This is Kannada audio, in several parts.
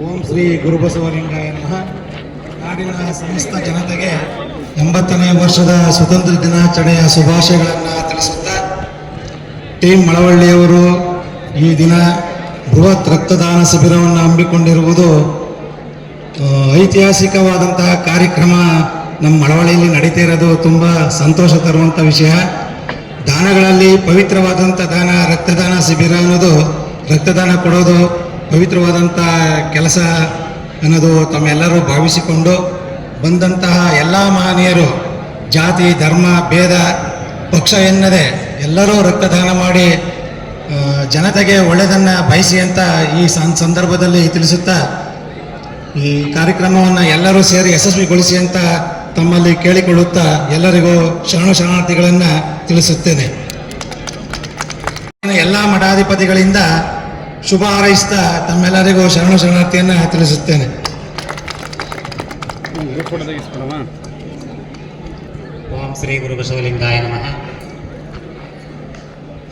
ಓಂ ಶ್ರೀ ಗುರುಬಸವಲಿಂಗಾಯ ನಮಃ. ನಾಡಿನ ಸಮಸ್ತ ಜನತೆಗೆ 80ನೇ ವರ್ಷದ ಸ್ವತಂತ್ರ ದಿನಾಚರಣೆಯ ಶುಭಾಶಯಗಳನ್ನು ತಿಳಿಸುತ್ತಾ, ಟೀಮ್ ಮಳವಳ್ಳಿಯವರು ಈ ದಿನ ಬೃಹತ್ ರಕ್ತದಾನ ಶಿಬಿರವನ್ನು ಹಮ್ಮಿಕೊಂಡಿರುವುದು ಐತಿಹಾಸಿಕವಾದಂತಹ ಕಾರ್ಯಕ್ರಮ ನಮ್ಮ ಮಳವಳ್ಳಿಯಲ್ಲಿ ನಡೀತಾ ಇರೋದು ತುಂಬ ಸಂತೋಷ ತರುವಂಥ ವಿಷಯ. ದಾನಗಳಲ್ಲಿ ಪವಿತ್ರವಾದಂಥ ದಾನ ರಕ್ತದಾನ ಶಿಬಿರ ಅನ್ನೋದು, ರಕ್ತದಾನ ಕೊಡೋದು ಪವಿತ್ರವಾದಂಥ ಕೆಲಸ ಅನ್ನೋದು ತಮ್ಮೆಲ್ಲರೂ ಭಾವಿಸಿಕೊಂಡು ಬಂದಂತಹ ಎಲ್ಲ ಮಹನೀಯರು ಜಾತಿ ಧರ್ಮ ಭೇದ ಪಕ್ಷ ಎನ್ನದೆ ಎಲ್ಲರೂ ರಕ್ತದಾನ ಮಾಡಿ ಜನತೆಗೆ ಒಳ್ಳೆಯದನ್ನು ಬಯಸಿ ಅಂತ ಈ ಸಂದರ್ಭದಲ್ಲಿ ತಿಳಿಸುತ್ತಾ, ಈ ಕಾರ್ಯಕ್ರಮವನ್ನು ಎಲ್ಲರೂ ಸೇರಿ ಯಶಸ್ವಿಗೊಳಿಸಿ ಅಂತ ತಮ್ಮಲ್ಲಿ ಕೇಳಿಕೊಳ್ಳುತ್ತಾ ಎಲ್ಲರಿಗೂ ಶರಣಾರ್ಥಿಗಳನ್ನು ತಿಳಿಸುತ್ತೇನೆ. ಎಲ್ಲ ಮಠಾಧಿಪತಿಗಳಿಂದ ಶುಭ ಹಾರೈಸ್ತಾ ತಮ್ಮೆಲ್ಲರಿಗೂ ಶರಣಾರ್ಥಿಯನ್ನು ತಿಳಿಸುತ್ತೇನೆ. ಓಂ ಶ್ರೀ ಗುರುಬಸವಲಿಂಗಾಯ ನಮಃ.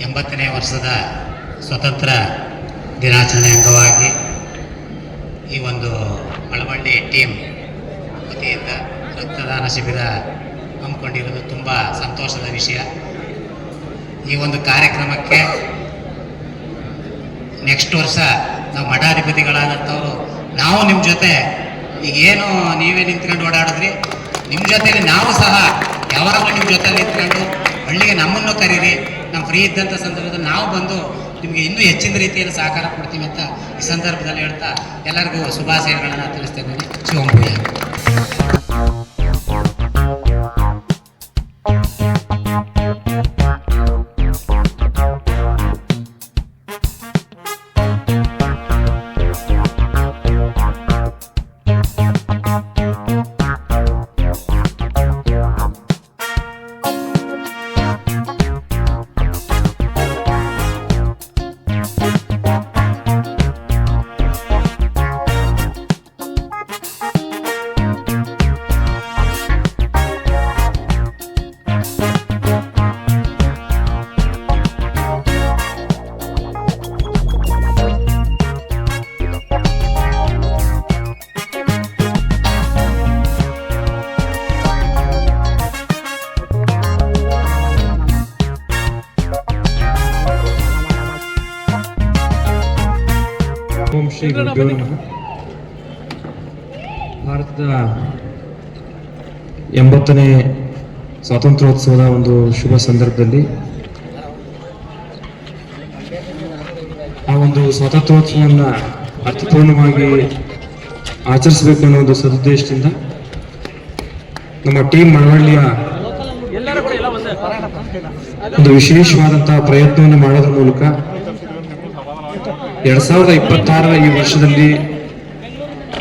80ನೇ ವರ್ಷದ ಸ್ವತಂತ್ರ ದಿನಾಚರಣೆ ಅಂಗವಾಗಿ ಈ ಒಂದು ಮಳವಳ್ಳಿ ಟೀಮ್ ವತಿಯಿಂದ ರಕ್ತದಾನ ಶಿಬಿರ ಹಮ್ಮಿಕೊಂಡಿರೋದು ತುಂಬ ಸಂತೋಷದ ವಿಷಯ. ಈ ಒಂದು ಕಾರ್ಯಕ್ರಮಕ್ಕೆ ನೆಕ್ಸ್ಟ್ ವರ್ಷ ನಾವು ಮಠಾಧಿಪತಿಗಳಾದಂಥವ್ರು ನಾವು ನಿಮ್ಮ ಜೊತೆ ಈಗೇನು ನೀವೇ ನಿಂತ್ಕೊಂಡು ಓಡಾಡಿದ್ರಿ, ನಿಮ್ಮ ಜೊತೆಲಿ ನಾವು ಸಹ ಯಾವಾಗಲೂ ನಿಮ್ಮ ಜೊತೆ ನಿಂತ್ಕೊಂಡು ಹಳ್ಳಿಗೆ ನಮ್ಮನ್ನು ಕರೀರಿ. ನಮ್ಮ ಫ್ರೀ ಇದ್ದಂಥ ಸಂದರ್ಭದಲ್ಲಿ ನಾವು ಬಂದು ನಿಮಗೆ ಇನ್ನೂ ಹೆಚ್ಚಿನ ರೀತಿಯಲ್ಲಿ ಸಹಕಾರ ಕೊಡ್ತೀವಿ ಅಂತ ಈ ಸಂದರ್ಭದಲ್ಲಿ ಹೇಳ್ತಾ ಎಲ್ಲರಿಗೂ ಶುಭಾಶಯಗಳನ್ನು ತಿಳಿಸ್ತಾ ಇದ್ದೀನಿ. ಶಿವಂಭೂಯ. ಓಂ ಶ್ರೀ ಗುರುಭ್ಯೋ ನಮಃ. ಭಾರತದ 80ನೇ ಸ್ವಾತಂತ್ರ್ಯೋತ್ಸವದ ಒಂದು ಶುಭ ಸಂದರ್ಭದಲ್ಲಿ ಆ ಒಂದು ಸ್ವಾತಂತ್ರ್ಯೋತ್ಸವವನ್ನು ಅರ್ಥಪೂರ್ಣವಾಗಿ ಆಚರಿಸಬೇಕು ಅನ್ನೋ ಒಂದು ಸದುದ್ದೇಶದಿಂದ ನಮ್ಮ ಟೀಮ್ ಮಳವಳ್ಳಿಯ ಒಂದು ವಿಶೇಷವಾದಂತಹ ಪ್ರಯತ್ನವನ್ನು ಮಾಡೋದ್ರ ಮೂಲಕ 2026ರ ಈ ವರ್ಷದಲ್ಲಿ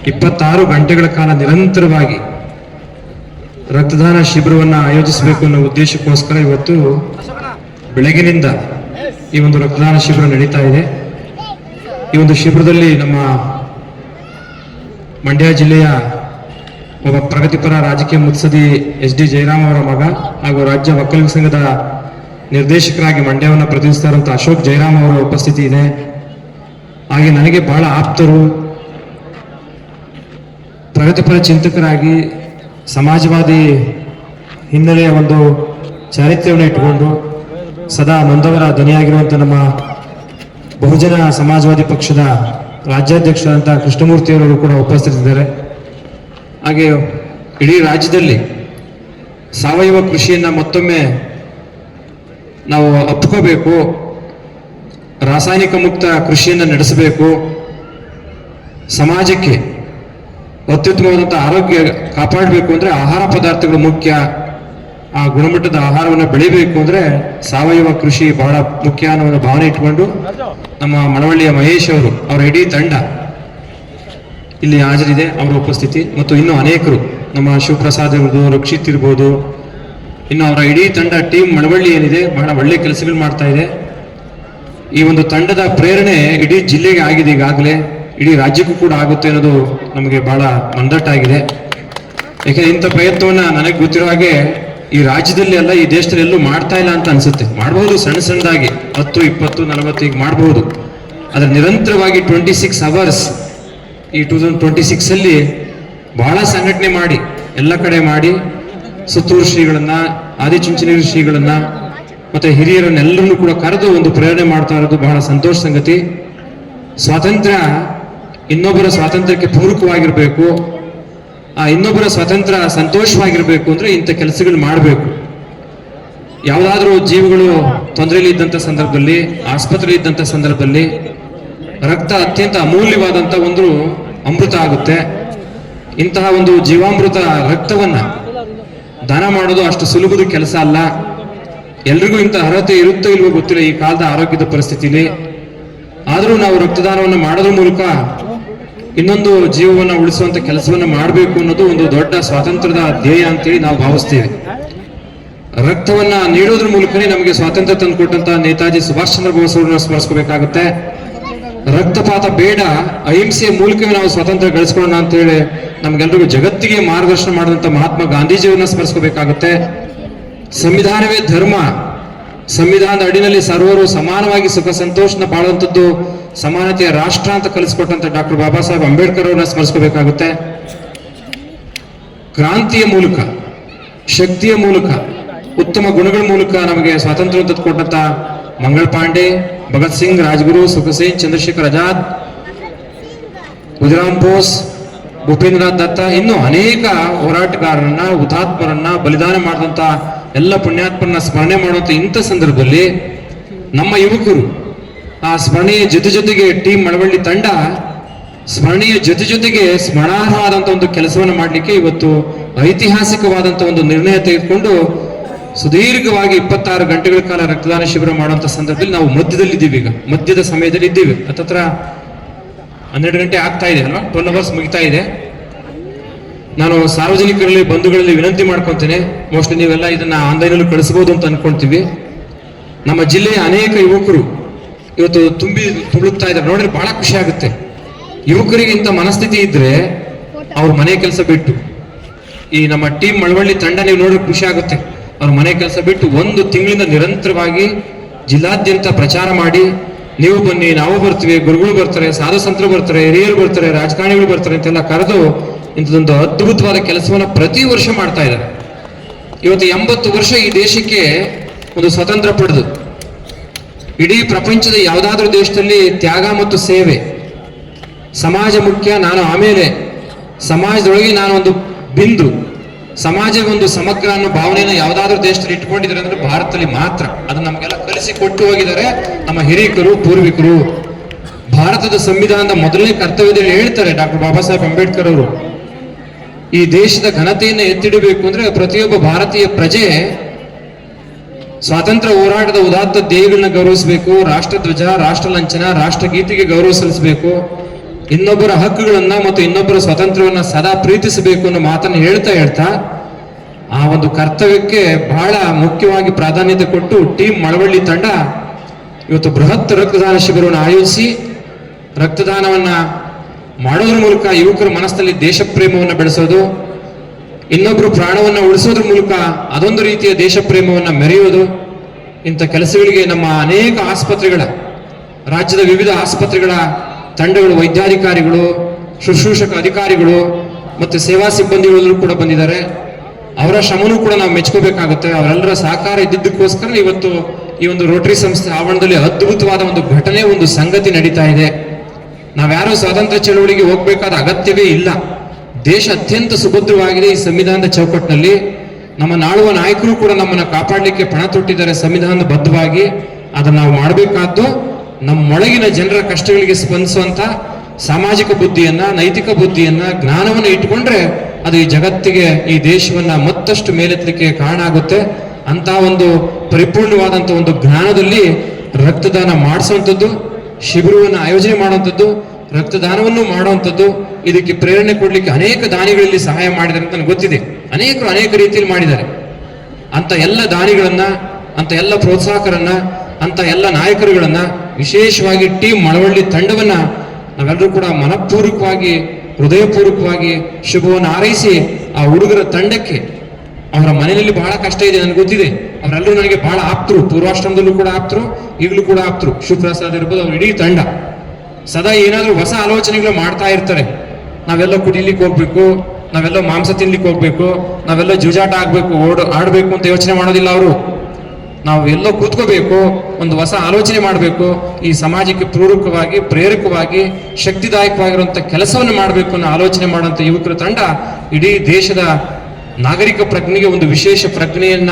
26 ಗಂಟೆಗಳ ಕಾಲ ನಿರಂತರವಾಗಿ ರಕ್ತದಾನ ಶಿಬಿರವನ್ನು ಆಯೋಜಿಸಬೇಕು ಅನ್ನೋ ಉದ್ದೇಶಕ್ಕೋಸ್ಕರ ಇವತ್ತು ಬೆಳಗಿನಿಂದ ಈ ಒಂದು ರಕ್ತದಾನ ಶಿಬಿರ ನಡೀತಾ ಇದೆ. ಈ ಒಂದು ಶಿಬಿರದಲ್ಲಿ ನಮ್ಮ ಮಂಡ್ಯ ಜಿಲ್ಲೆಯ ಒಬ್ಬ ಪ್ರಗತಿಪರ ರಾಜಕೀಯ ಮುತ್ಸದಿ SD ಜಯರಾಮ್ ಅವರ ಮಗ ಹಾಗೂ ರಾಜ್ಯ ಒಕ್ಕಲಿಗ ಸಂಘದ ನಿರ್ದೇಶಕರಾಗಿ ಮಂಡ್ಯವನ್ನು ಪ್ರತಿನಿಧಿಸ್ತಾ ಇರುವಂತಹ ಅಶೋಕ್ ಜಯರಾಮ್ ಅವರ ಉಪಸ್ಥಿತಿ ಇದೆ. ಹಾಗೆ ನನಗೆ ಬಹಳ ಆಪ್ತರು, ಪ್ರಗತಿಪರ ಚಿಂತಕರಾಗಿ ಸಮಾಜವಾದಿ ಹಿನ್ನೆಲೆಯ ಒಂದು ಚಾರಿತ್ರ್ಯವನ್ನು ಇಟ್ಟುಕೊಂಡು ಸದಾ ನೊಂದವರ ಧ್ವನಿಯಾಗಿರುವಂಥ ನಮ್ಮ ಬಹುಜನ ಸಮಾಜವಾದಿ ಪಕ್ಷದ ರಾಜ್ಯಾಧ್ಯಕ್ಷರಾದಂಥ ಕೃಷ್ಣಮೂರ್ತಿಯವರು ಕೂಡ ಉಪಸ್ಥಿತರಿದ್ದಾರೆ. ಹಾಗೆ ಇಡೀ ರಾಜ್ಯದಲ್ಲಿ ಸಾವಯವ ಕೃಷಿಯನ್ನು ಮತ್ತೊಮ್ಮೆ ನಾವು ಒಪ್ಕೋಬೇಕು, ರಾಸಾಯನಿಕ ಮುಕ್ತ ಕೃಷಿಯನ್ನು ನಡೆಸಬೇಕು, ಸಮಾಜಕ್ಕೆ ಅತ್ಯುತ್ತಮವಾದಂಥ ಆರೋಗ್ಯ ಕಾಪಾಡಬೇಕು ಅಂದರೆ ಆಹಾರ ಪದಾರ್ಥಗಳು ಮುಖ್ಯ, ಆ ಗುಣಮಟ್ಟದ ಆಹಾರವನ್ನು ಬೆಳಿಬೇಕು ಅಂದರೆ ಸಾವಯವ ಕೃಷಿ ಬಹಳ ಮುಖ್ಯ ಅನ್ನೋ ಒಂದು ಭಾವನೆ ಇಟ್ಕೊಂಡು ನಮ್ಮ ಮಳವಳ್ಳಿಯ ಮಹೇಶ್ ಅವರು, ಅವರ ಇಡೀ ತಂಡ ಇಲ್ಲಿ ಹಾಜರಿದೆ, ಅವರ ಉಪಸ್ಥಿತಿ ಮತ್ತು ಇನ್ನೂ ಅನೇಕರು, ನಮ್ಮ ಶಿವಪ್ರಸಾದ್ ಇರ್ಬೋದು, ರಕ್ಷಿತ್ ಇರ್ಬೋದು, ಇನ್ನು ಅವರ ಇಡೀ ತಂಡ ಟೀಮ್ ಮಳವಳ್ಳಿ ಏನಿದೆ ಬಹಳ ಒಳ್ಳೆ ಕೆಲಸಗಳು ಮಾಡ್ತಾ ಇದೆ. ಈ ಒಂದು ತಂಡದ ಪ್ರೇರಣೆ ಇಡೀ ಜಿಲ್ಲೆಗೆ ಆಗಿದೆ, ಈಗಾಗಲೇ ಇಡೀ ರಾಜ್ಯಕ್ಕೂ ಕೂಡ ಆಗುತ್ತೆ ಅನ್ನೋದು ನಮಗೆ ಬಹಳ ಮಂದಟ್ಟಾಗಿದೆ. ಯಾಕೆಂದ್ರೆ ಇಂಥ ಪ್ರಯತ್ನವನ್ನ ನನಗೆ ಗೊತ್ತಿರೋ ಹಾಗೆ ಈ ರಾಜ್ಯದಲ್ಲಿ ಅಲ್ಲ, ಈ ದೇಶದಲ್ಲಿ ಎಲ್ಲೂ ಮಾಡ್ತಾ ಇಲ್ಲ ಅಂತ ಅನ್ಸುತ್ತೆ. ಮಾಡಬಹುದು ಸಣ್ಣ ಸಣ್ಣದಾಗಿ 10, 20, 40 ಈಗ ಮಾಡಬಹುದು, ಆದ್ರೆ ನಿರಂತರವಾಗಿ 26 hours ಈ 2026 ಬಹಳ ಸಂಘಟನೆ ಮಾಡಿ ಎಲ್ಲ ಕಡೆ ಮಾಡಿ ಸುತ್ತೂರು ಶ್ರೀಗಳನ್ನ, ಆದಿಚುಂಚನಗಿರಿ ಶ್ರೀಗಳನ್ನ ಮತ್ತೆ ಹಿರಿಯರನ್ನೆಲ್ಲರನ್ನು ಕೂಡ ಕರೆದು ಒಂದು ಪ್ರೇರಣೆ ಮಾಡ್ತಾ ಇರೋದು ಬಹಳ ಸಂತೋಷ ಸಂಗತಿ. ಸ್ವಾತಂತ್ರ್ಯ ಇನ್ನೊಬ್ಬರ ಸ್ವಾತಂತ್ರ್ಯಕ್ಕೆ ಪೂರಕವಾಗಿರ್ಬೇಕು, ಆ ಇನ್ನೊಬ್ಬರ ಸ್ವಾತಂತ್ರ್ಯ ಸಂತೋಷವಾಗಿರ್ಬೇಕು ಅಂದ್ರೆ ಇಂಥ ಕೆಲಸಗಳು ಮಾಡಬೇಕು. ಯಾವುದಾದ್ರೂ ಜೀವಗಳು ತೊಂದರೆಯಲ್ಲಿ ಇದ್ದಂಥ ಸಂದರ್ಭದಲ್ಲಿ, ಆಸ್ಪತ್ರೆಯಲ್ಲಿ ಇದ್ದಂಥ ಸಂದರ್ಭದಲ್ಲಿ ರಕ್ತ ಅತ್ಯಂತ ಅಮೂಲ್ಯವಾದಂಥ ಒಂದು ಅಮೃತ ಆಗುತ್ತೆ. ಇಂತಹ ಒಂದು ಜೀವಾಮೃತ ರಕ್ತವನ್ನ ದಾನ ಮಾಡೋದು ಅಷ್ಟು ಸುಲಭದ ಕೆಲಸ ಅಲ್ಲ. ಎಲ್ರಿಗೂ ಇಂಥ ಅರ್ಹತೆ ಇರುತ್ತೋ ಇಲ್ವೋ ಗೊತ್ತಿಲ್ಲ ಈ ಕಾಲದ ಆರೋಗ್ಯದ ಪರಿಸ್ಥಿತಿಲಿ. ಆದರೂ ನಾವು ರಕ್ತದಾನವನ್ನು ಮಾಡೋದ್ರ ಮೂಲಕ ಇನ್ನೊಂದು ಜೀವವನ್ನು ಉಳಿಸುವಂತ ಕೆಲಸವನ್ನ ಮಾಡಬೇಕು ಅನ್ನೋದು ಒಂದು ದೊಡ್ಡ ಸ್ವಾತಂತ್ರ್ಯದ ಧ್ಯೇಯ ಅಂತೇಳಿ ನಾವು ಭಾವಿಸ್ತೇವೆ. ರಕ್ತವನ್ನ ನೀಡೋದ್ರ ಮೂಲಕನೇ ನಮಗೆ ಸ್ವಾತಂತ್ರ್ಯ ತಂದುಕೊಟ್ಟಂತ ನೇತಾಜಿ ಸುಭಾಷ್ ಚಂದ್ರ ಬೋಸ್ ಅವರನ್ನ ಸ್ಮರಿಸಬೇಕಾಗುತ್ತೆ. ರಕ್ತಪಾತ ಬೇಡ, ಅಹಿಂಸೆಯ ಮೂಲಕವೇ ನಾವು ಸ್ವಾತಂತ್ರ್ಯ ಗಳಿಸ್ಕೊಳ್ಳೋಣ ಅಂತ ಹೇಳಿ ನಮ್ಗೆಲ್ರಿಗೂ ಜಗತ್ತಿಗೆ ಮಾರ್ಗದರ್ಶನ ಮಾಡಿದಂತ ಮಹಾತ್ಮ ಗಾಂಧೀಜಿಯವರನ್ನ ಸ್ಮರಿಸಬೇಕಾಗುತ್ತೆ. ಸಂವಿಧಾನವೇ ಧರ್ಮ, ಸಂವಿಧಾನದ ಅಡಿನಲ್ಲಿ ಸರ್ವರು ಸಮಾನವಾಗಿ ಸುಖ ಸಂತೋಷನ ಬಾಳುವಂಥದ್ದು ಸಮಾನತೆಯ ರಾಷ್ಟ್ರ ಅಂತ ಕಲಿಸ್ಕೊಟ್ಟಂತ ಡಾಕ್ಟರ್ ಬಾಬಾ ಸಾಹೇಬ್ ಅಂಬೇಡ್ಕರ್ ಅವರನ್ನ ಸ್ಮರಿಸಬೇಕಾಗುತ್ತೆ. ಕ್ರಾಂತಿಯ ಮೂಲಕ, ಶಕ್ತಿಯ ಮೂಲಕ, ಉತ್ತಮ ಗುಣಗಳ ಮೂಲಕ ನಮಗೆ ಸ್ವಾತಂತ್ರ್ಯ ತಂದುಕೊಟ್ಟಂತ ಮಂಗಳ ಪಾಂಡೆ, ಭಗತ್ ಸಿಂಗ್, ರಾಜ್ಗುರು, ಸುಖಸೇನ್, ಚಂದ್ರಶೇಖರ್ ಆಜಾದ್, ಖುದಿರಾಮ್ ಬೋಸ್, ಭೂಪೇಂದ್ರನಾಥ್ ದತ್ತ, ಇನ್ನು ಅನೇಕ ಹೋರಾಟಗಾರರನ್ನ, ಹುತಾತ್ಮರನ್ನ, ಬಲಿದಾನ ಮಾಡಿದಂತ ಎಲ್ಲ ಪುಣ್ಯಾತ್ಮರನ್ನ ಸ್ಮರಣೆ ಮಾಡುವಂತ ಇಂಥ ಸಂದರ್ಭದಲ್ಲಿ ನಮ್ಮ ಯುವಕರು ಆ ಸ್ಮರಣೆಯ ಜೊತೆಗೆ ಟೀಮ್ ಮಳವಳ್ಳಿ ತಂಡ ಸ್ಮರಣೆಯ ಜೊತೆಗೆ ಸ್ಮರಣಾರ್ಹವಾದಂತ ಒಂದು ಕೆಲಸವನ್ನು ಮಾಡಲಿಕ್ಕೆ ಇವತ್ತು ಐತಿಹಾಸಿಕವಾದಂತ ಒಂದು ನಿರ್ಣಯ ತೆಗೆದುಕೊಂಡು ಸುದೀರ್ಘವಾಗಿ 26 ಗಂಟೆಗಳ ಕಾಲ ರಕ್ತದಾನ ಶಿಬಿರ ಮಾಡುವಂತ ಸಂದರ್ಭದಲ್ಲಿ ನಾವು ಮಧ್ಯದಲ್ಲಿದ್ದೀವಿ. ಈಗ ಮಧ್ಯದ ಸಮಯದಲ್ಲಿ ಇದ್ದೀವಿ. ಹತ್ತತ್ರ 12 ಗಂಟೆ ಆಗ್ತಾ ಇದೆ ಅಲ್ವಾ, 12 ಅವರ್ಸ್ ಮುಗಿತಾ ಇದೆ. ನಾನು ಸಾರ್ವಜನಿಕರಲ್ಲಿ, ಬಂಧುಗಳಲ್ಲಿ ವಿನಂತಿ ಮಾಡ್ಕೊತೇನೆ, ಮೋಸ್ಟ್ಲಿ ನೀವೆಲ್ಲ ಇದನ್ನ ಆನ್ಲೈನಲ್ಲಿ ಕಳಿಸಬಹುದು ಅಂತ ಅನ್ಕೊಂತೀವಿ. ನಮ್ಮ ಜಿಲ್ಲೆಯ ಅನೇಕ ಯುವಕರು ಇವತ್ತು ತುಳುಕ್ತಾ ಇದ್ದಾರೆ. ನೋಡಿದ್ರೆ ಬಹಳ ಖುಷಿ ಆಗುತ್ತೆ. ಯುವಕರಿಗೆ ಇಂಥ ಮನಸ್ಥಿತಿ ಇದ್ರೆ ಅವ್ರ ಮನೆ ಕೆಲಸ ಬಿಟ್ಟು, ಈ ನಮ್ಮ ಟೀಮ್ ಮಳವಳ್ಳಿ ತಂಡ ನೀವು ನೋಡಿದ್ರೆ ಖುಷಿ ಆಗುತ್ತೆ. ಅವ್ರ ಮನೆ ಕೆಲಸ ಬಿಟ್ಟು 1 ತಿಂಗಳಿಂದ ನಿರಂತರವಾಗಿ ಜಿಲ್ಲಾದ್ಯಂತ ಪ್ರಚಾರ ಮಾಡಿ, ನೀವು ಬನ್ನಿ, ನಾವು ಬರ್ತೀವಿ, ಗುರುಗಳು ಬರ್ತಾರೆ, ಸಾಧು ಸಂತರು ಬರ್ತಾರೆ, ಹಿರಿಯರು ಬರ್ತಾರೆ, ರಾಜಕಾರಣಿಗಳು ಬರ್ತಾರೆ ಅಂತೆಲ್ಲ ಕರೆದು ಇಂಥದೊಂದು ಅದ್ಭುತವಾದ ಕೆಲಸವನ್ನ ಪ್ರತಿ ವರ್ಷ ಮಾಡ್ತಾ ಇದ್ದಾರೆ. ಇವತ್ತು 80 ವರ್ಷ ಈ ದೇಶಕ್ಕೆ ಒಂದು ಸ್ವತಂತ್ರ ಪಡೆದು, ಇಡೀ ಪ್ರಪಂಚದ ಯಾವುದಾದ್ರೂ ದೇಶದಲ್ಲಿ ತ್ಯಾಗ ಮತ್ತು ಸೇವೆ, ಸಮಾಜ ಮುಖ್ಯ, ನಾನು ಆಮೇಲೆ, ಸಮಾಜದೊಳಗೆ ನಾನು ಒಂದು ಬಿಂದು, ಸಮಾಜ ಒಂದು ಸಮಗ್ರ ಅನ್ನೋ ಭಾವನೆಯನ್ನು ಯಾವುದಾದ್ರೂ ದೇಶದಲ್ಲಿ ಇಟ್ಕೊಂಡಿದ್ದಾರೆ ಅಂದ್ರೆ ಭಾರತದಲ್ಲಿ ಮಾತ್ರ. ಅದನ್ನ ನಮಗೆಲ್ಲ ಕಲಿಸಿ ಕೊಟ್ಟು ಹೋಗಿದ್ದಾರೆ ನಮ್ಮ ಹಿರಿಯರು, ಪೂರ್ವಿಕರು. ಭಾರತದ ಸಂವಿಧಾನದ ಮೊದಲನೇ ಕರ್ತವ್ಯದಲ್ಲಿ ಹೇಳ್ತಾರೆ ಡಾಕ್ಟರ್ ಬಾಬಾ ಸಾಹೇಬ್ ಅಂಬೇಡ್ಕರ್ ಅವರು, ಈ ದೇಶದ ಘನತೆಯನ್ನು ಎತ್ತಿಡಬೇಕು ಅಂದ್ರೆ ಪ್ರತಿಯೊಬ್ಬ ಭಾರತೀಯ ಪ್ರಜೆ ಸ್ವಾತಂತ್ರ್ಯ ಹೋರಾಟದ ಉದಾತ್ತ ಧ್ಯೇಯಗಳನ್ನ ಗೌರವಿಸಬೇಕು, ರಾಷ್ಟ್ರಧ್ವಜ, ರಾಷ್ಟ್ರ ಲಾಂಛನ, ರಾಷ್ಟ್ರಗೀತೆಗೆ ಗೌರವ ಸಲ್ಲಿಸಬೇಕು, ಇನ್ನೊಬ್ಬರ ಹಕ್ಕುಗಳನ್ನ ಮತ್ತು ಇನ್ನೊಬ್ಬರ ಸ್ವಾತಂತ್ರ್ಯವನ್ನ ಸದಾ ಪ್ರೀತಿಸಬೇಕು ಅನ್ನೋ ಮಾತನ್ನು ಹೇಳ್ತಾ ಆ ಒಂದು ಕರ್ತವ್ಯಕ್ಕೆ ಬಹಳ ಮುಖ್ಯವಾಗಿ ಪ್ರಾಧಾನ್ಯತೆ ಕೊಟ್ಟು ಟೀಮ್ ಮಳವಳ್ಳಿ ತಂಡ ಇವತ್ತು ಬೃಹತ್ ರಕ್ತದಾನ ಶಿಬಿರವನ್ನು ಆಯೋಜಿಸಿ ರಕ್ತದಾನವನ್ನ ಮಾಡೋದ್ರ ಮೂಲಕ ಯುವಕರ ಮನಸ್ಸಿನಲ್ಲಿ ದೇಶ ಪ್ರೇಮವನ್ನು ಬೆಳೆಸೋದು, ಇನ್ನೊಬ್ಬರು ಪ್ರಾಣವನ್ನ ಉಳಿಸೋದ್ರ ಮೂಲಕ ಅದೊಂದು ರೀತಿಯ ದೇಶ ಪ್ರೇಮವನ್ನ ಮೆರೆಯೋದು. ಇಂಥ ಕೆಲಸಗಳಿಗೆ ನಮ್ಮ ಅನೇಕ ಆಸ್ಪತ್ರೆಗಳ, ರಾಜ್ಯದ ವಿವಿಧ ಆಸ್ಪತ್ರೆಗಳ ತಂಡಗಳು, ವೈದ್ಯಾಧಿಕಾರಿಗಳು, ಶುಶ್ರೂಷಕ ಅಧಿಕಾರಿಗಳು ಮತ್ತು ಸೇವಾ ಸಿಬ್ಬಂದಿಗಳು ಕೂಡ ಬಂದಿದ್ದಾರೆ. ಅವರ ಶ್ರಮನೂ ಕೂಡ ನಾವು ಮೆಚ್ಕೋಬೇಕಾಗುತ್ತೆ. ಅವರೆಲ್ಲರ ಸಹಕಾರ ಇದ್ದಿದ್ದಕ್ಕೋಸ್ಕರ ಇವತ್ತು ಈ ಒಂದು ರೋಟರಿ ಸಂಸ್ಥೆ ಆವರಣದಲ್ಲಿ ಅದ್ಭುತವಾದ ಒಂದು ಘಟನೆ, ಒಂದು ಸಂಗತಿ ನಡೀತಾ ಇದೆ. ನಾವ್ಯಾರು ಸ್ವಾತಂತ್ರ್ಯ ಚಳವಳಿಗೆ ಹೋಗ್ಬೇಕಾದ ಅಗತ್ಯವೇ ಇಲ್ಲ. ದೇಶ ಅತ್ಯಂತ ಸುಭದ್ರವಾಗಿದೆ ಈ ಸಂವಿಧಾನದ ಚೌಕಟ್ಟಿನಲ್ಲಿ. ನಮ್ಮ ನಾಳುವ ನಾಯಕರು ಕೂಡ ನಮ್ಮನ್ನ ಕಾಪಾಡಲಿಕ್ಕೆ ಪಣ ತೊಟ್ಟಿದ್ದಾರೆ ಸಂವಿಧಾನದ ಬದ್ಧವಾಗಿ. ಅದನ್ನ ನಾವು ಮಾಡಬೇಕಾದ್ದು ನಮ್ಮೊಳಗಿನ ಜನರ ಕಷ್ಟಗಳಿಗೆ ಸ್ಪಂದಿಸುವಂತ ಸಾಮಾಜಿಕ ಬುದ್ಧಿಯನ್ನ, ನೈತಿಕ ಬುದ್ಧಿಯನ್ನ, ಜ್ಞಾನವನ್ನು ಇಟ್ಕೊಂಡ್ರೆ ಅದು ಈ ಜಗತ್ತಿಗೆ, ಈ ದೇಶವನ್ನ ಮತ್ತಷ್ಟು ಮೇಲೆತ್ತಲಿಕ್ಕೆ ಕಾರಣ ಆಗುತ್ತೆ. ಅಂತ ಒಂದು ಪರಿಪೂರ್ಣವಾದಂತ ಒಂದು ಜ್ಞಾನದಲ್ಲಿ ರಕ್ತದಾನ ಮಾಡಿಸುವಂಥದ್ದು, ಶಿಬಿರವನ್ನು ಆಯೋಜನೆ ಮಾಡುವಂಥದ್ದು, ರಕ್ತದಾನವನ್ನು ಮಾಡುವಂಥದ್ದು, ಇದಕ್ಕೆ ಪ್ರೇರಣೆ ಕೊಡ್ಲಿಕ್ಕೆ ಅನೇಕ ದಾನಿಗಳಲ್ಲಿ ಸಹಾಯ ಮಾಡಿದ್ದಾರೆ ಅಂತ ನನಗೆ ಗೊತ್ತಿದೆ. ಅನೇಕರು ಅನೇಕ ರೀತಿಯಲ್ಲಿ ಮಾಡಿದ್ದಾರೆ. ಅಂತ ಎಲ್ಲ ದಾನಿಗಳನ್ನ, ಅಂತ ಎಲ್ಲ ಪ್ರೋತ್ಸಾಹಕರನ್ನ, ಅಂತ ಎಲ್ಲ ನಾಯಕರುಗಳನ್ನ, ವಿಶೇಷವಾಗಿ ಟೀಮ್ ಮಳವಳ್ಳಿ ತಂಡವನ್ನ ನಾವೆಲ್ಲರೂ ಕೂಡ ಮನಪೂರ್ವಕವಾಗಿ, ಹೃದಯಪೂರ್ವಕವಾಗಿ ಶುಭವನ್ನು ಹಾರೈಸಿ ಆ ಹುಡುಗರ ತಂಡಕ್ಕೆ, ಅವರ ಮನೆಯಲ್ಲಿ ಬಹಳ ಕಷ್ಟ ಇದೆ ನನಗೆ ಗೊತ್ತಿದೆ. ಅವರೆಲ್ಲರೂ ನನಗೆ ಬಹಳ ಆಪ್ತರು, ಪೂರ್ವಾಶ್ರಮದಲ್ಲೂ ಕೂಡ ಆಪ್ತರು, ಈಗಲೂ ಕೂಡ ಆಪ್ತರು. ಶಿವಪ್ರಸಾದ್ ಇರ್ಬೋದು, ಅವ್ರ ಇಡೀ ತಂಡ ಸದಾ ಏನಾದರೂ ಹೊಸ ಆಲೋಚನೆಗಳು ಮಾಡ್ತಾ ಇರ್ತಾರೆ. ನಾವೆಲ್ಲ ಕುಡಿಲಿಕ್ಕೆ ಹೋಗ್ಬೇಕು, ನಾವೆಲ್ಲ ಮಾಂಸ ತಿನ್ಲಿಕ್ಕೆ ಹೋಗ್ಬೇಕು, ನಾವೆಲ್ಲ ಜೂಜಾಟ ಆಗ್ಬೇಕು, ಆಡ್ಬೇಕು ಅಂತ ಯೋಚನೆ ಮಾಡೋದಿಲ್ಲ ಅವರು. ನಾವು ಎಲ್ಲೋ ಕೂತ್ಕೋಬೇಕು, ಒಂದು ಹೊಸ ಆಲೋಚನೆ ಮಾಡಬೇಕು, ಈ ಸಮಾಜಕ್ಕೆ ಪೂರಕವಾಗಿ ಪ್ರೇರಕವಾಗಿ ಶಕ್ತಿದಾಯಕವಾಗಿರುವಂಥ ಕೆಲಸವನ್ನು ಮಾಡಬೇಕು ಅನ್ನೋ ಆಲೋಚನೆ ಮಾಡುವಂಥ ಯುವಕರ ತಂಡ ಇಡೀ ದೇಶದ ನಾಗರಿಕ ಪ್ರಜ್ಞೆಗೆ ಒಂದು ವಿಶೇಷ ಪ್ರಜ್ಞೆಯನ್ನ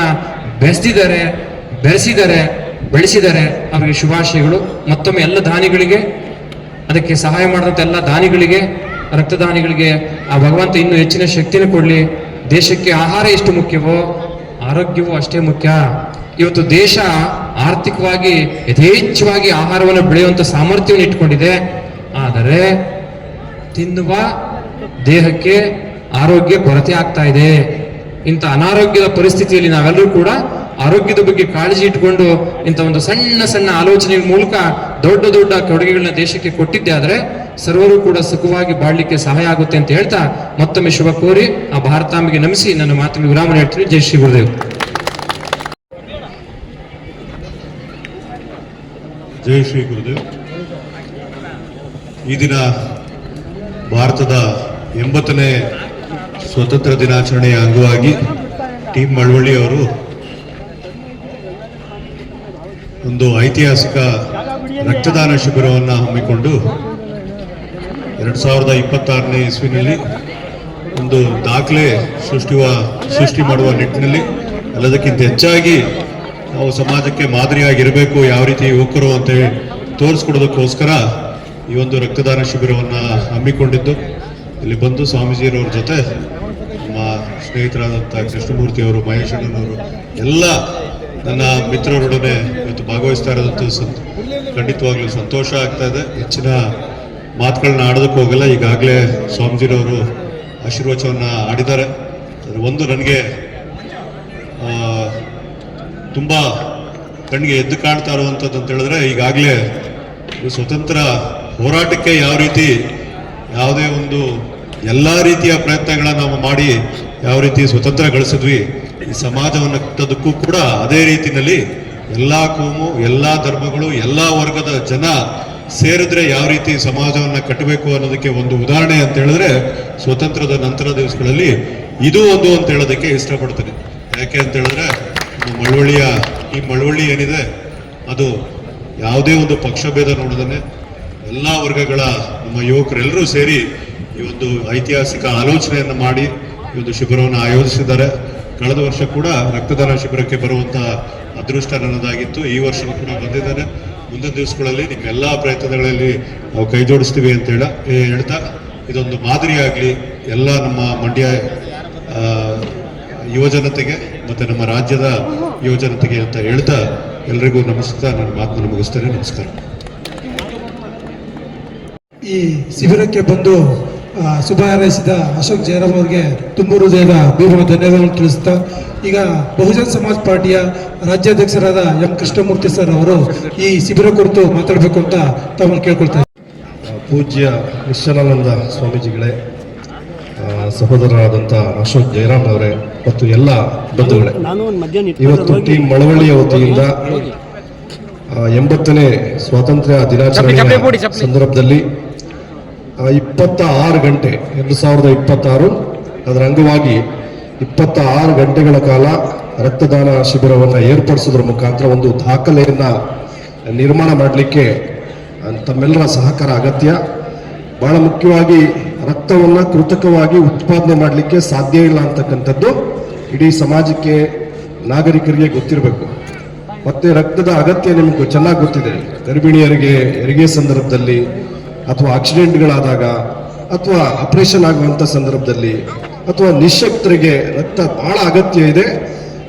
ಬೆಳೆಸಿದ್ದಾರೆ. ಅವರಿಗೆ ಶುಭಾಶಯಗಳು. ಮತ್ತೊಮ್ಮೆ ಎಲ್ಲ ದಾನಿಗಳಿಗೆ, ಅದಕ್ಕೆ ಸಹಾಯ ಮಾಡಿದಂಥ ಎಲ್ಲ ದಾನಿಗಳಿಗೆ, ರಕ್ತದಾನಿಗಳಿಗೆ ಆ ಭಗವಂತ ಇನ್ನೂ ಹೆಚ್ಚಿನ ಶಕ್ತಿನ ಕೊಡಲಿ. ದೇಶಕ್ಕೆ ಆಹಾರ ಎಷ್ಟು ಮುಖ್ಯವೋ ಆರೋಗ್ಯವೂ ಅಷ್ಟೇ ಮುಖ್ಯ. ಇವತ್ತು ದೇಶ ಆರ್ಥಿಕವಾಗಿ ಯಥೇಚ್ಛವಾಗಿ ಆಹಾರವನ್ನು ಬೆಳೆಯುವಂಥ ಸಾಮರ್ಥ್ಯವನ್ನು ಇಟ್ಕೊಂಡಿದೆ. ಆದರೆ ತಿನ್ನುವ ದೇಹಕ್ಕೆ ಆರೋಗ್ಯ ಕೊರತೆ ಆಗ್ತಾ ಇದೆ. ಇಂಥ ಅನಾರೋಗ್ಯದ ಪರಿಸ್ಥಿತಿಯಲ್ಲಿ ನಾವೆಲ್ಲರೂ ಕೂಡ ಆರೋಗ್ಯದ ಬಗ್ಗೆ ಕಾಳಜಿ ಇಟ್ಕೊಂಡು ಇಂಥ ಒಂದು ಸಣ್ಣ ಸಣ್ಣ ಆಲೋಚನೆಯ ಮೂಲಕ ದೊಡ್ಡ ದೊಡ್ಡ ಕೊಡುಗೆಗಳನ್ನ ದೇಶಕ್ಕೆ ಕೊಟ್ಟಿದ್ದೆ ಆದರೆ ಸರ್ವರು ಕೂಡ ಸುಖವಾಗಿ ಬಾಳ್ಲಿಕ್ಕೆ ಸಹಾಯ ಆಗುತ್ತೆ ಅಂತ ಹೇಳ್ತಾ ಮತ್ತೊಮ್ಮೆ ಶುಭ ಕೋರಿ ಆ ಭಾರತಾಂಬೆಗೆ ನಮಿಸಿ ನನ್ನ ಮಾತುಗಳಿಗೆ ವಿರಾಮ ಹೇಳ್ತೀನಿ. ಜೈ ಶ್ರೀ ಗುರುದೇವ್. ಜೈ ಶ್ರೀ ಗುರುದೇವ್. ಈ ದಿನ ಭಾರತದ 80ನೇ ಸ್ವತಂತ್ರ ದಿನಾಚರಣೆಯ ಅಂಗವಾಗಿ ಟೀಮ್ ಮಳವಳ್ಳಿ ಅವರು ಒಂದು ಐತಿಹಾಸಿಕ ರಕ್ತದಾನ ಶಿಬಿರವನ್ನು ಹಮ್ಮಿಕೊಂಡು 2026ನೇ ಇಸ್ವಿನಲ್ಲಿ ಒಂದು ದಾಖಲೆ ಸೃಷ್ಟಿ ಮಾಡುವ ನಿಟ್ಟಿನಲ್ಲಿ ಎಲ್ಲದಕ್ಕಿಂತ ಹೆಚ್ಚಾಗಿ ನಾವು ಸಮಾಜಕ್ಕೆ ಮಾದರಿಯಾಗಿರಬೇಕು, ಯಾವ ರೀತಿ ಯುವಕರು ಅಂತ ತೋರಿಸ್ಕೊಡೋದಕ್ಕೋಸ್ಕರ ಈ ಒಂದು ರಕ್ತದಾನ ಶಿಬಿರವನ್ನು ಹಮ್ಮಿಕೊಂಡಿದ್ದು, ಇಲ್ಲಿ ಬಂದು ಸ್ವಾಮೀಜಿಯವ್ರ ಜೊತೆ ನಮ್ಮ ಸ್ನೇಹಿತರಾದಂಥ ಕೃಷ್ಣಮೂರ್ತಿಯವರು, ಮಹೇಶ್ ಅಣ್ಣನವರು, ಎಲ್ಲ ನನ್ನ ಮಿತ್ರರೊಡನೆ ಇವತ್ತು ಭಾಗವಹಿಸ್ತಾ ಇರೋದಂತೂ ಖಂಡಿತವಾಗ್ಲೂ ಸಂತೋಷ ಆಗ್ತಾ ಇದೆ. ಹೆಚ್ಚಿನ ಮಾತುಗಳನ್ನ ಆಡೋದಕ್ಕೆ ಹೋಗಲ್ಲ. ಈಗಾಗಲೇ ಸ್ವಾಮೀಜಿರವರು ಆಶೀರ್ವಚನವನ್ನು ಆಡಿದ್ದಾರೆ. ಒಂದು ನನಗೆ ತುಂಬ ಕಣ್ಣಿಗೆ ಎದ್ದು ಕಾಣ್ತಾ ಇರುವಂಥದ್ದು ಅಂತ ಹೇಳಿದ್ರೆ, ಈಗಾಗಲೇ ಸ್ವತಂತ್ರ ಹೋರಾಟಕ್ಕೆ ಯಾವ ರೀತಿ ಯಾವುದೇ ಒಂದು ಎಲ್ಲ ರೀತಿಯ ಪ್ರಯತ್ನಗಳನ್ನು ನಾವು ಮಾಡಿ ಯಾವ ರೀತಿ ಸ್ವತಂತ್ರ ಗಳಿಸಿದ್ವಿ, ಈ ಸಮಾಜವನ್ನು ಕಟ್ಟೋದಕ್ಕೂ ಕೂಡ ಅದೇ ರೀತಿಯಲ್ಲಿ ಎಲ್ಲ ಕೋಮು, ಎಲ್ಲ ಧರ್ಮಗಳು, ಎಲ್ಲ ವರ್ಗದ ಜನ ಸೇರಿದ್ರೆ ಯಾವ ರೀತಿ ಸಮಾಜವನ್ನು ಕಟ್ಟಬೇಕು ಅನ್ನೋದಕ್ಕೆ ಒಂದು ಉದಾಹರಣೆ ಅಂತ ಹೇಳಿದ್ರೆ ಸ್ವತಂತ್ರದ ನಂತರ ದಿವಸಗಳಲ್ಲಿ ಇದು ಒಂದು ಅಂತ ಹೇಳೋದಕ್ಕೆ ಇಷ್ಟಪಡ್ತೇನೆ. ಯಾಕೆ ಅಂತ ಹೇಳಿದ್ರೆ ಈ ಮಳವಳ್ಳಿ ಏನಿದೆ ಅದು ಯಾವುದೇ ಒಂದು ಪಕ್ಷಭೇದ ನೋಡದೇ ಎಲ್ಲ ವರ್ಗಗಳ ನಮ್ಮ ಯುವಕರೆಲ್ಲರೂ ಸೇರಿ ಈ ಒಂದು ಐತಿಹಾಸಿಕ ಆಲೋಚನೆಯನ್ನು ಮಾಡಿ ಈ ಒಂದು ಶಿಬಿರವನ್ನು ಆಯೋಜಿಸಿದ್ದಾರೆ. ಕಳೆದ ವರ್ಷ ಕೂಡ ರಕ್ತದಾನ ಶಿಬಿರಕ್ಕೆ ಬರುವಂಥ ಅದೃಷ್ಟ ನನ್ನದಾಗಿತ್ತು. ಈ ವರ್ಷ ಕೂಡ ಬಂದಿದ್ದಾರೆ. ಮುಂದಿನ ದಿವಸಗಳಲ್ಲಿ ನಿಮ್ಮೆಲ್ಲ ಪ್ರಯತ್ನಗಳಲ್ಲಿ ನಾವು ಕೈ ಜೋಡಿಸ್ತೀವಿ ಅಂತ ಹೇಳ್ತಾ ಇದೊಂದು ಮಾದರಿಯಾಗಲಿ ಎಲ್ಲ ನಮ್ಮ ಮಂಡ್ಯ ಯುವಜನತೆಗೆ ಮತ್ತು ನಮ್ಮ ರಾಜ್ಯದ ಯುವಜನತೆಗೆ ಅಂತ ಹೇಳ್ತಾ ಎಲ್ರಿಗೂ ನಮಸ್ಕಾರ. ನನ್ನ ಮಾತನ್ನು ಮುಗಿಸ್ತೇನೆ. ನಮಸ್ಕಾರ. ಈ ಶಿಬಿರಕ್ಕೆ ಬಂದು ಶುಭ ಹಾರೈಸಿದ ಅಶೋಕ್ ಜಯರಾಮ್ ಅವರಿಗೆ ತುಂಬ ಹೃದಯದ ಭೀಮ ಧನ್ಯವಾದಗಳನ್ನು ತಿಳಿಸ್ತಾ, ಈಗ ಬಹುಜನ್ ಸಮಾಜ್ ಪಾರ್ಟಿಯ ರಾಜ್ಯಾಧ್ಯಕ್ಷರಾದ ಎಂ ಕೃಷ್ಣಮೂರ್ತಿ ಸರ್ ಅವರು ಈ ಶಿಬಿರ ಕುರಿತು ಮಾತಾಡಬೇಕು ಅಂತ ತಮ್ಮನ್ನು ಕೇಳ್ಕೊಳ್ತಾರೆ. ಪೂಜ್ಯ ನಿಶ್ಚಲಾನಂದ ಸ್ವಾಮೀಜಿಗಳೇ, ಸಹೋದರರಾದಂಥ ಅಶೋಕ್ ಜಯರಾಮ್ ಅವರೇ ಮತ್ತು ಎಲ್ಲ ಬಂಧುಗಳೇ, ಇವತ್ತು ಟೀಮ್ ಮಳವಳ್ಳಿಯ ವತಿಯಿಂದ 80ನೇ ಸ್ವಾತಂತ್ರ್ಯ ದಿನಾಚರಣೆಯ ಸಂದರ್ಭದಲ್ಲಿ 26 ಗಂಟೆ 2026 ಅದರ ಅಂಗವಾಗಿ 26 ಗಂಟೆಗಳ ಕಾಲ ರಕ್ತದಾನ ಶಿಬಿರವನ್ನು ಏರ್ಪಡಿಸೋದ್ರ ಮುಖಾಂತರ ಒಂದು ದಾಖಲೆಯನ್ನು ನಿರ್ಮಾಣ ಮಾಡಲಿಕ್ಕೆ ತಮ್ಮೆಲ್ಲರ ಸಹಕಾರ ಅಗತ್ಯ. ಬಹಳ ಮುಖ್ಯವಾಗಿ ರಕ್ತವನ್ನು ಕೃತಕವಾಗಿ ಉತ್ಪಾದನೆ ಮಾಡಲಿಕ್ಕೆ ಸಾಧ್ಯ ಇಲ್ಲ ಅಂತಕ್ಕಂಥದ್ದು ಇಡೀ ಸಮಾಜಕ್ಕೆ, ನಾಗರಿಕರಿಗೆ ಗೊತ್ತಿರಬೇಕು. ಮತ್ತೆ ರಕ್ತದ ಅಗತ್ಯ ನಿಮಗೆ ಚೆನ್ನಾಗಿ ಗೊತ್ತಿದೆ. ಗರ್ಭಿಣಿಯರಿಗೆ ಹೆರಿಗೆ ಸಂದರ್ಭದಲ್ಲಿ ಅಥವಾ ಆಕ್ಸಿಡೆಂಟ್ಗಳಾದಾಗ ಅಥವಾ ಆಪರೇಷನ್ ಆಗುವಂಥ ಸಂದರ್ಭದಲ್ಲಿ ಅಥವಾ ನಿಶಕ್ತರಿಗೆ ರಕ್ತ ಬಹಳ ಅಗತ್ಯ ಇದೆ.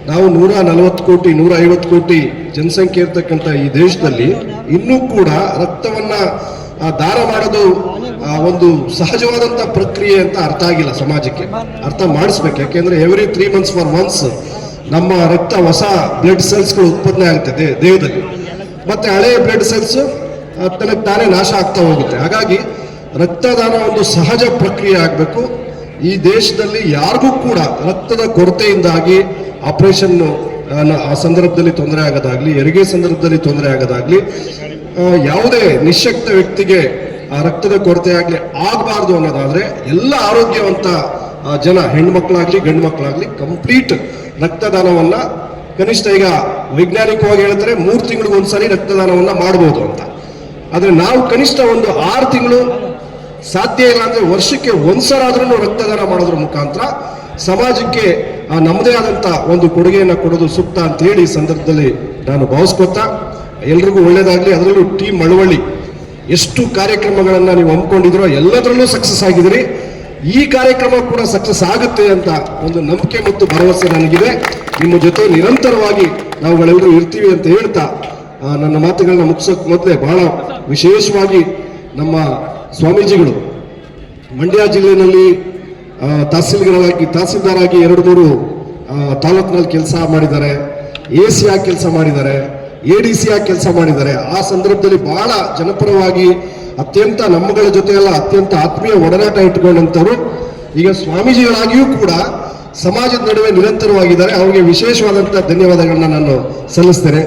ನಾವು 140 ಕೋಟಿ 150 ಕೋಟಿ ಜನಸಂಖ್ಯೆ ಇರ್ತಕ್ಕಂಥ ಈ ದೇಶದಲ್ಲಿ ಇನ್ನೂ ಕೂಡ ರಕ್ತವನ್ನ ದಾನ ಮಾಡೋದು ಒಂದು ಸಹಜವಾದಂಥ ಪ್ರಕ್ರಿಯೆ ಅಂತ ಅರ್ಥ ಆಗಿಲ್ಲ. ಸಮಾಜಕ್ಕೆ ಅರ್ಥ ಮಾಡಿಸ್ಬೇಕು. ಯಾಕೆಂದ್ರೆ ಎವ್ರಿ 3 months ಫಾರ್ ಒನ್ಸ್ ನಮ್ಮ ರಕ್ತ ಹೊಸ ಬ್ಲಡ್ ಸೆಲ್ಸ್ಗಳು ಉತ್ಪನ್ನ ಆಗುತ್ತೆ ದೇಹದಲ್ಲಿ, ಮತ್ತೆ ಹಳೆಯ ಬ್ಲಡ್ ಸೆಲ್ಸ್ ತನಗೆ ತಾನೇ ನಾಶ ಆಗ್ತಾ ಹೋಗುತ್ತೆ. ಹಾಗಾಗಿ ರಕ್ತದಾನ ಒಂದು ಸಹಜ ಪ್ರಕ್ರಿಯೆ ಆಗಬೇಕು. ಈ ದೇಶದಲ್ಲಿ ಯಾರಿಗೂ ಕೂಡ ರಕ್ತದ ಕೊರತೆಯಿಂದಾಗಿ ಆಪರೇಷನ್ ಆ ಸಂದರ್ಭದಲ್ಲಿ ತೊಂದರೆ ಆಗೋದಾಗ್ಲಿ, ಹೆರಿಗೆ ಸಂದರ್ಭದಲ್ಲಿ ತೊಂದರೆ ಆಗೋದಾಗ್ಲಿ, ಯಾವುದೇ ನಿಶಕ್ತ ವ್ಯಕ್ತಿಗೆ ಆ ರಕ್ತದ ಕೊರತೆ ಆಗಲಿ ಆಗಬಾರ್ದು ಅನ್ನೋದಾದ್ರೆ ಎಲ್ಲ ಆರೋಗ್ಯವಂತ ಜನ ಹೆಣ್ಮಕ್ಳಾಗ್ಲಿ ಗಂಡು ಮಕ್ಕಳಾಗ್ಲಿ ಕಂಪ್ಲೀಟ್ ರಕ್ತದಾನವನ್ನ ಕನಿಷ್ಠ ಈಗ ವೈಜ್ಞಾನಿಕವಾಗಿ ಹೇಳ್ತಾರೆ 3 ತಿಂಗಳಿಗೆ ಒಂದ್ಸರಿ ರಕ್ತದಾನವನ್ನ ಮಾಡಬಹುದು ಅಂತ. ಆದ್ರೆ ನಾವು ಕನಿಷ್ಠ ಒಂದು 6 ತಿಂಗಳು, ಸಾಧ್ಯ ಇಲ್ಲ ಅಂದ್ರೆ ವರ್ಷಕ್ಕೆ ಒಂದ್ಸಲ ಆದ್ರೂ ರಕ್ತದಾನ ಮಾಡೋದ್ರ ಮುಖಾಂತರ ಸಮಾಜಕ್ಕೆ ನಮ್ಮದೇ ಆದಂತ ಒಂದು ಕೊಡುಗೆಯನ್ನ ಕೊಡೋದು ಸೂಕ್ತ ಅಂತ ಹೇಳಿ ಈ ಸಂದರ್ಭದಲ್ಲಿ ನಾನು ಭಾವಿಸ್ಕೊತಾ ಎಲ್ರಿಗೂ ಒಳ್ಳೇದಾಗ್ಲಿ. ಅದರಲ್ಲೂ ಟೀಮ್ ಮಳವಳ್ಳಿ ಎಷ್ಟು ಕಾರ್ಯಕ್ರಮಗಳನ್ನ ನೀವು ಹಮ್ಮಿಕೊಂಡಿದ್ರೋ ಎಲ್ಲದರಲ್ಲೂ ಸಕ್ಸಸ್ ಆಗಿದ್ದೀರಿ. ಈ ಕಾರ್ಯಕ್ರಮ ಕೂಡ ಸಕ್ಸಸ್ ಆಗುತ್ತೆ ಅಂತ ಒಂದು ನಂಬಿಕೆ ಮತ್ತು ಭರವಸೆ ನನಗಿದೆ. ನಿಮ್ಮ ಜೊತೆ ನಿರಂತರವಾಗಿ ನಾವುಗಳೆಲ್ಲರೂ ಇರ್ತೀವಿ ಅಂತ ಹೇಳ್ತಾ ನನ್ನ ಮಾತುಗಳನ್ನ ಮುಗಿಸೋಕ್ ಮೊದಲೇ ಬಹಳ ವಿಶೇಷವಾಗಿ ನಮ್ಮ ಸ್ವಾಮೀಜಿಗಳು ಮಂಡ್ಯ ಜಿಲ್ಲೆಯಲ್ಲಿ ತಹಸೀಲ್ದಾರ್ ಆಗಿ 2-3 ತಾಲೂಕಿನಲ್ಲಿ ಕೆಲಸ ಮಾಡಿದ್ದಾರೆ, AC ಆಗಿ ಕೆಲಸ ಮಾಡಿದ್ದಾರೆ, ADC ಆಗಿ ಕೆಲಸ ಮಾಡಿದ್ದಾರೆ. ಆ ಸಂದರ್ಭದಲ್ಲಿ ಬಹಳ ಜನಪರವಾಗಿ ಅತ್ಯಂತ ನಮ್ಮಗಳ ಜೊತೆ ಎಲ್ಲ ಅತ್ಯಂತ ಆತ್ಮೀಯ ಒಡನಾಟ ಇಟ್ಕೊಂಡಂಥವ್ರು ಈಗ ಸ್ವಾಮೀಜಿಗಳಾಗಿಯೂ ಕೂಡ ಸಮಾಜದ ನಡುವೆ ನಿರಂತರವಾಗಿದ್ದಾರೆ. ಅವರಿಗೆ ವಿಶೇಷವಾದಂತಹ ಧನ್ಯವಾದಗಳನ್ನ ನಾನು ಸಲ್ಲಿಸ್ತೇನೆ.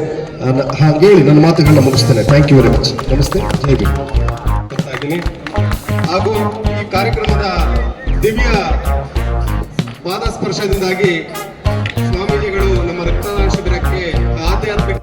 ಹಾಗೇಳಿ ನನ್ನ ಮಾತುಗಳನ್ನ ಮುಗಿಸ್ತೇನೆ. Thank you very much. ನಮಸ್ತೆ, ಜೈ ಭೀಮ್. ಹಾಗೂ ಈ ಕಾರ್ಯಕ್ರಮದ ದಿವ್ಯ ಪಾದ ಸ್ಪರ್ಶದಿಂದಾಗಿ ಸ್ವಾಮೀಜಿಗಳು ನಮ್ಮ ರಕ್ತದಾನ ಶಿಬಿರಕ್ಕೆ ಆಧ್ಯಾತ್ಮಿಕ